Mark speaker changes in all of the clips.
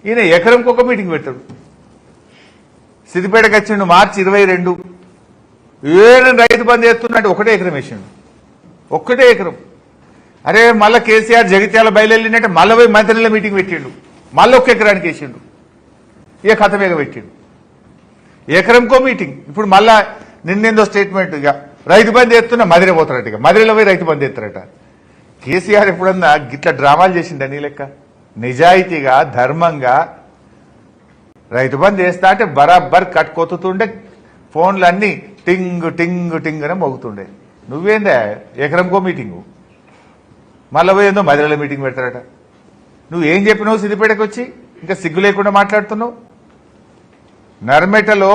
Speaker 1: ఈయన ఎకరంకి ఒక మీటింగ్ పెట్టాడు. సిద్దిపేటకు వచ్చిండు మార్చి 22 రైతు బంధు చేస్తున్నట్టు ఒకటే ఎకరం వేసిండు, ఒక్కటే ఎకరం. అరే మళ్ళా కేసీఆర్ జగిత్యాల బయలుదేరినట్టే మళ్ళీ పోయి మంత్రిల మీటింగ్ పెట్టిండు, మళ్ళీ ఒక్క ఎకరానికి వేసిండు, ఇక కథ మీద పెట్టిండు, ఎకరంకో మీటింగ్. ఇప్పుడు మళ్ళా నిన్నేందో స్టేట్మెంట్, ఇక రైతు బంధు ఎత్తున్నా మదిరే పోతారట, ఇక మదిరేలో పోయి రైతు బంధు ఎత్తారట. కేసీఆర్ ఎప్పుడన్నా గిట్ల డ్రామాలు చేసిండ నీ లెక్క? నిజాయితీగా ధర్మంగా రైతు బంధు వేస్తా అంటే బరాబర్ కట్టుకొత్తుతుండే, ఫోన్లన్నీ టింగ్ టింగ్ టింగ్ అని మోగుతుండే. నువ్వేందా ఎకరంకో మీటింగు, మళ్ళీ పోయి ఏందో మదిరేలో మీటింగ్ పెడతారట. నువ్వేం చెప్పినావు సిద్దిపేటకు వచ్చి? ఇంకా సిగ్గు లేకుండా మాట్లాడుతున్నావు. నర్మెటలో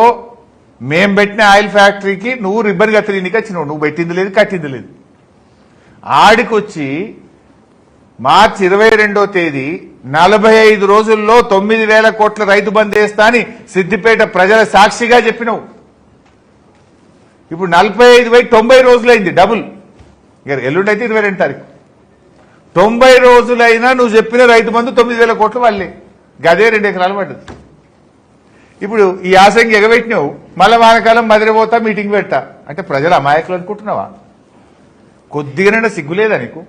Speaker 1: మేం పెట్టిన ఆయిల్ ఫ్యాక్టరీకి నువ్వు రిబ్బన్ కత్తిరీనికి వచ్చినావు, నువ్వు పెట్టింది లేదు కట్టింది లేదు. ఆడికొచ్చి మార్చి 22వ తేదీ 45 రోజుల్లో 9,000 కోట్ల రైతు బంధు వేస్తా అని సిద్దిపేట ప్రజల సాక్షిగా చెప్పినావు. ఇప్పుడు 45 పోయి 90 రోజులైంది, డబుల్. ఇక ఎల్లుండి అయితే 22 తారీఖు, 90 రోజులైనా నువ్వు చెప్పిన రైతు బంధు 9,000 కోట్లు వాళ్ళే, గదే 2 ఎకరాలు పడ్డది. ఇప్పుడు ఈ యాసంగి ఎగబెట్టినావు, మళ్ళా వానకాలం మదిరిపోతా మీటింగ్ పెట్టా అంటే ప్రజలు అమాయకులు అనుకుంటున్నావా? కొద్దిగానే సిగ్గులేదా నీకు?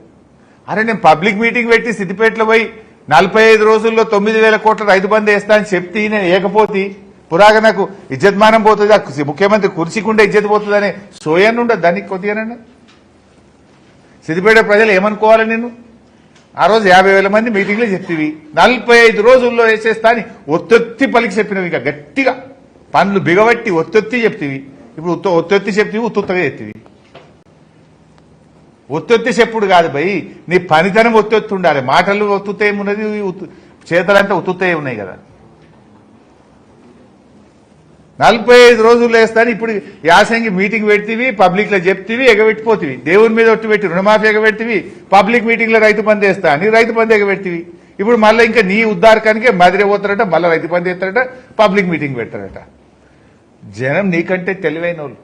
Speaker 1: అరే నేను పబ్లిక్ మీటింగ్ పెట్టి సిద్దిపేటలో పోయి 45 రోజుల్లో 9,000 కోట్ల రైతు బంధు వేస్తా అని చెప్తే నేను ఏకపోతే పురాగా నాకు ఇజ్జత్మానం పోతుంది, ముఖ్యమంత్రి కుర్చీకుంటే ఇజ్జత్ పోతుందనే సోయాన్ని ఉండదు దానికి కొద్దిగానే. సిద్దిపేట ప్రజలు ఏమనుకోవాలి? నేను ఆ రోజు 50,000 మంది మీటింగ్లో చెప్తివి, 45 రోజుల్లో వేసేస్తా అని ఒత్తొత్తి పలికి చెప్పినవి, ఇంకా గట్టిగా పనులు బిగబట్టి ఒత్తొత్తి చెప్తివి. ఇప్పుడు ఒత్తొత్తి చెప్తివి, ఉత్తుత్తగా చెప్తివి. ఒత్తొత్తి చెప్పుడు కాదు భయ్, నీ పనితనం ఒత్తొత్తి ఉండాలి. మాటలు ఒత్తుతే ఏమున్నది, చేతలంతా ఉత్తుతే ఉన్నాయి కదా. 45 రోజుల్లో వేస్తాను. ఇప్పుడు యాసంగి మీటింగ్ పెడితివి, పబ్లిక్ లో చెప్తివి, ఎగబెట్టిపోతివి. దేవుని మీద ఒట్టు పెట్టి రుణమాఫీ ఎగబెట్టివి, పబ్లిక్ మీటింగ్ లో రైతు బంధు వేస్తా అని రైతు బంధు ఎగబెట్టివి. ఇప్పుడు మళ్ళీ ఇంకా నీ ఉద్దారకానికే మదిరే పోతారట, మళ్ళీ రైతు బంధు వేస్తారట, పబ్లిక్ మీటింగ్ పెడతారట. జనం నీకంటే తెలివైన వాళ్ళు.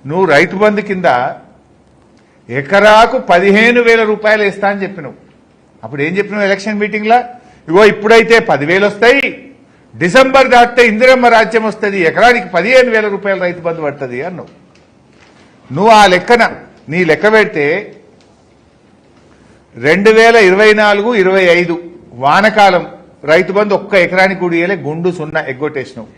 Speaker 1: నువ్వు రైతు బంధు కింద ఎకరాకు 15,000 రూపాయలు వేస్తా అని చెప్పినావు. అప్పుడు ఏం చెప్పినావు ఎలక్షన్ మీటింగ్ లా? ఇగో ఇప్పుడైతే 10,000 వస్తాయి, డిసెంబర్ దాటితే ఇందిరమ్మ రాజ్యం వస్తుంది, ఎకరానికి 15,000 రూపాయలు రైతు బంధు పడుతుంది అన్నావు. నువ్వు ఆ లెక్కన నీ లెక్క పెడితే 2024-25 వానకాలం రైతు బంధు ఒక్క ఎకరానికి కూడా గుండు 0 ఎగ్గొట్టేసినావు.